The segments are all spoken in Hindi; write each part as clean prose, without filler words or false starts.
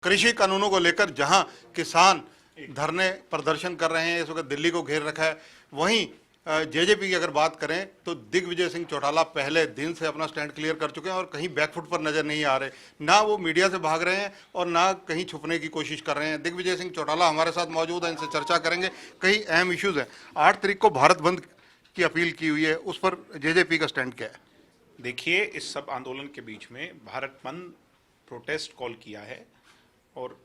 कृषि कानूनों को लेकर जहां किसान धरने प्रदर्शन कर रहे हैं, इस वक्त दिल्ली को घेर रखा है, वहीं जेजेपी की अगर बात करें तो दिग्विजय सिंह चौटाला पहले दिन से अपना स्टैंड क्लियर कर चुके हैं और कहीं बैकफुट पर नजर नहीं आ रहे। ना वो मीडिया से भाग रहे हैं और ना कहीं छुपने की कोशिश कर रहे हैं। दिग्विजय सिंह चौटाला हमारे साथ मौजूद हैं, इनसे चर्चा करेंगे। कई अहम इश्यूज हैं। 8 तारीख को भारत बंद की अपील की हुई है, उस पर जेजेपी का स्टैंड क्या है? देखिए, इस सब आंदोलन के बीच में भारत बंद प्रोटेस्ट कॉल किया है और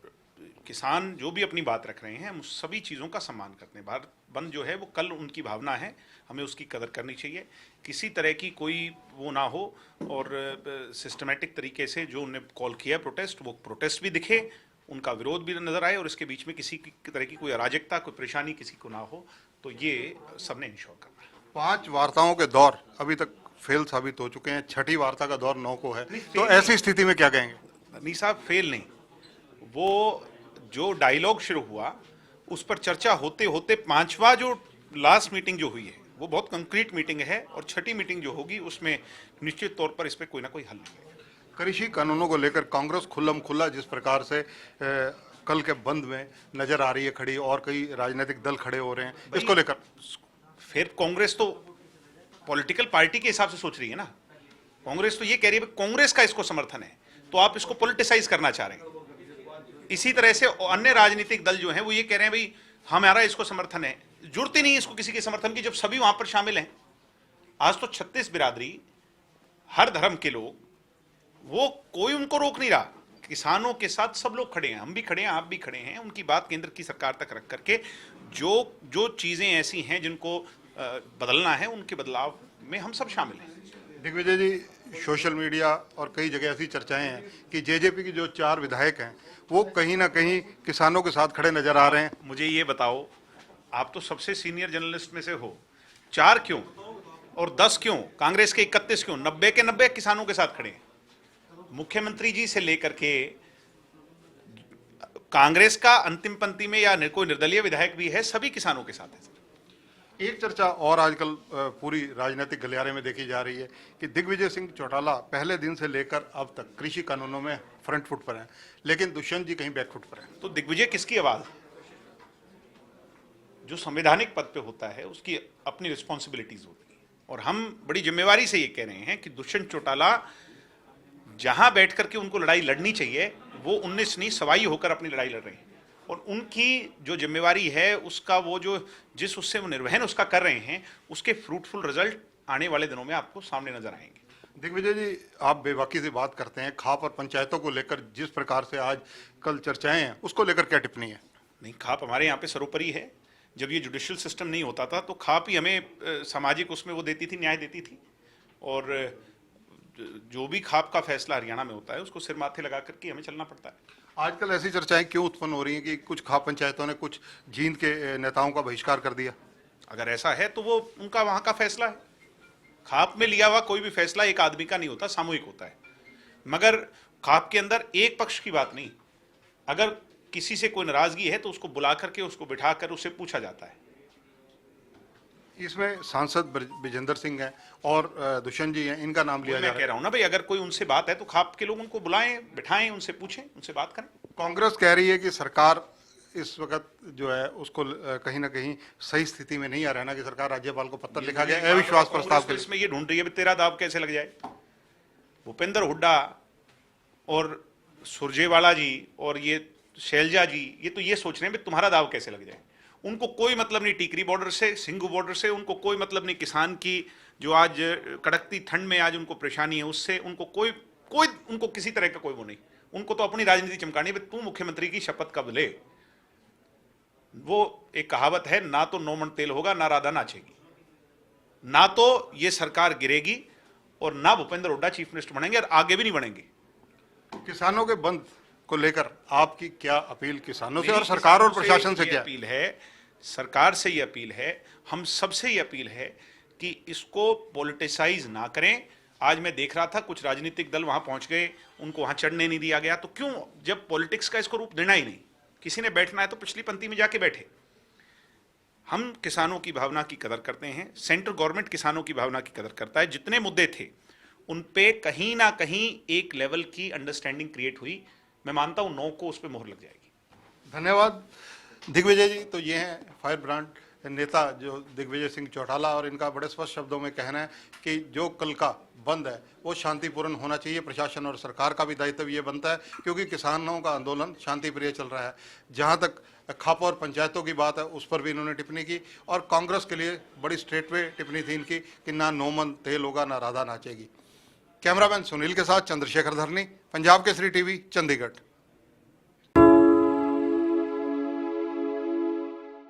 किसान जो भी अपनी बात रख रहे हैं हम उस सभी चीज़ों का सम्मान करते हैं। भारत बंद जो है वो कल उनकी भावना है, हमें उसकी कदर करनी चाहिए। किसी तरह की कोई वो ना हो और सिस्टमेटिक तरीके से जो उन्होंने कॉल किया प्रोटेस्ट, वो प्रोटेस्ट भी दिखे, उनका विरोध भी नजर आए और इसके बीच में किसी तरह की कोई अराजकता, कोई परेशानी किसी को ना हो, तो ये सबने इंश्योर करना है। 5 वार्ताओं के दौर अभी तक फेल साबित हो चुके हैं, 6ठी वार्ता का दौर 9 को है, तो ऐसी स्थिति में क्या कहेंगे? नहीं साहब, फेल नहीं, वो जो डायलॉग शुरू हुआ उस पर चर्चा होते होते 5वां जो लास्ट मीटिंग जो हुई है वो बहुत कंक्रीट मीटिंग है और 6ठी मीटिंग जो होगी उसमें निश्चित तौर पर इस पर कोई ना कोई हल नहीं है। कृषि कानूनों को लेकर कांग्रेस खुल्लम खुल्ला जिस प्रकार से कल के बंद में नजर आ रही है खड़ी, और कई राजनीतिक दल खड़े हो रहे हैं इसको लेकर। फिर कांग्रेस तो पॉलिटिकल पार्टी के हिसाब से सोच रही है ना। कांग्रेस तो ये कह रही है कांग्रेस का इसको समर्थन है, तो आप इसको पॉलिटिसाइज करना चाह रहे हैं। इसी तरह से अन्य राजनीतिक दल जो हैं वो ये कह रहे हैं भाई हमारा इसको समर्थन है। जरूरत ही नहीं इसको किसी के समर्थन की जब सभी वहां पर शामिल हैं। आज तो 36 बिरादरी, हर धर्म के लोग, वो कोई उनको रोक नहीं रहा। किसानों के साथ सब लोग खड़े हैं, हम भी खड़े हैं, आप भी खड़े हैं। उनकी बात केंद्र की सरकार तक रख करके जो जो चीजें ऐसी हैं जिनको बदलना है उनके बदलाव में हम सब शामिल हैं। दिग्विजय जी, सोशल मीडिया और कई जगह ऐसी चर्चाएं हैं कि जेजेपी के जो 4 विधायक हैं वो कहीं ना कहीं किसानों के साथ खड़े नजर आ रहे हैं। मुझे ये बताओ, आप तो सबसे सीनियर जर्नलिस्ट में से हो, 4 क्यों और 10 क्यों? कांग्रेस के 31 क्यों? 90 के 90 किसानों के साथ खड़े हैं। मुख्यमंत्री जी से लेकर के कांग्रेस का अंतिम पंक्ति में या कोई निर्दलीय विधायक भी है, सभी किसानों के साथ है सर। एक चर्चा और आजकल पूरी राजनीतिक गलियारे में देखी जा रही है कि दिग्विजय सिंह चौटाला पहले दिन से लेकर अब तक कृषि कानूनों में फ्रंट फुट पर हैं, लेकिन दुष्यंत जी कहीं बैक फुट पर हैं। तो दिग्विजय किसकी आवाज? जो संवैधानिक पद पे होता है उसकी अपनी रिस्पॉन्सिबिलिटीज होती है और हम बड़ी जिम्मेवारी से ये कह रहे हैं कि दुष्यंत चौटाला जहां बैठ करके उनको लड़ाई लड़नी चाहिए वो 19 नहीं सवाई होकर अपनी लड़ाई लड़ रहे हैं और उनकी जो जिम्मेवारी है उसका वो जो जिस उससे वो निर्वहन उसका कर रहे हैं उसके फ्रूटफुल रिजल्ट आने वाले दिनों में आपको सामने नजर आएंगे। दिग्विजय जी, आप बेबाकी से बात करते हैं, खाप और पंचायतों को लेकर जिस प्रकार से आज कल चर्चाएं हैं उसको लेकर क्या टिप्पणी है? नहीं, खाप हमारे यहाँ पे सर्वोपरि है। जब ये जुडिशियल सिस्टम नहीं होता था तो खाप ही हमें सामाजिक उसमें वो देती थी, न्याय देती थी और जो भी खाप का फैसला हरियाणा में होता है उसको सिर माथे लगा करके हमें चलना पड़ता है। आजकल ऐसी चर्चाएं क्यों उत्पन्न हो रही हैं कि कुछ खाप पंचायतों ने कुछ जींद के नेताओं का बहिष्कार कर दिया? अगर ऐसा है तो वो उनका वहां का फैसला है। खाप में लिया हुआ कोई भी फैसला एक आदमी का नहीं होता, सामूहिक होता है। मगर खाप के अंदर एक पक्ष की बात नहीं, अगर किसी से कोई नाराजगी है तो उसको बुला करके उसको बिठा कर उससे पूछा जाता है। इसमें सांसद विजेंद्र सिंह हैं और दुष्यंत जी हैं, इनका नाम लिया जा रहा है। मैं कह रहा हूं ना भाई, अगर कोई उनसे बात है तो खाप के लोग उनको बुलाएं, बिठाएं, उनसे पूछें, उनसे बात करें। कांग्रेस कह रही है कि सरकार इस वक्त जो है उसको कहीं ना कहीं सही स्थिति में नहीं आ रहा है, ना कि सरकार राज्यपाल को पत्र लिखा गया अविश्वास प्रस्ताव के लिए। इसमें ये ढूंढ रही है तेरा दाव कैसे लग जाए। भूपेंद्र हुड्डा और सुरजेवाला जी और ये शैलजा जी ये तो ये सोच रहे हैं तुम्हारा दाव कैसे लग जाए। उनको कोई मतलब नहीं टिकरी बॉर्डर से, सिंघू बॉर्डर से, उनको कोई मतलब नहीं किसान की जो आज कड़कती ठंड में आज उनको परेशानी है उससे, उनको कोई उनको किसी तरह का कोई वो नहीं। उनको तो अपनी राजनीति चमकानी है। तू मुख्यमंत्री की शपथ कब ले? वो एक कहावत है, ना तो 9 मन तेल होगा ना राधा नाचेगी, ना तो ये सरकार गिरेगी और ना भूपेंद्र हुड्डा चीफ मिनिस्टर बनेंगे और आगे भी नहीं बनेंगे। किसानों के बंद को लेकर आपकी क्या अपील किसानों से और सरकार और प्रशासन से क्या अपील है? सरकार से ये अपील है, हम सबसे ये अपील है कि इसको पॉलिटिसाइज ना करें। आज मैं देख रहा था कुछ राजनीतिक दल वहां पहुंच गए, उनको वहां चढ़ने नहीं दिया गया। तो क्यों, जब पॉलिटिक्स का इसको रूप देना ही नहीं, किसी ने बैठना है तो पिछली पंक्ति में जाके बैठे। हम किसानों की भावना की कदर करते हैं, सेंट्रल गवर्नमेंट किसानों की भावना की कदर करता है। जितने मुद्दे थे उन पे कहीं ना कहीं एक लेवल की अंडरस्टैंडिंग क्रिएट हुई मैं मानता हूं 9 को उस पर मोहर लग जाएगी। धन्यवाद दिग्विजय जी। तो ये हैं फायर ब्रांड नेता जो दिग्विजय सिंह चौटाला, और इनका बड़े स्पष्ट शब्दों में कहना है कि जो कल का बंद है वो शांतिपूर्ण होना चाहिए। प्रशासन और सरकार का भी दायित्व ये बनता है, क्योंकि किसानों का आंदोलन शांतिप्रिय चल रहा है। जहाँ तक खाप और पंचायतों की बात है, उस पर भी इन्होंने टिप्पणी की, और कांग्रेस के लिए बड़ी स्ट्रेटवे टिप्पणी थी इनकी कि ना नोमन तेल होगा, ना राधा नाचेगी। कैमरामैन सुनील के साथ चंद्रशेखर धरनी, पंजाब केसरी टीवी, चंडीगढ़।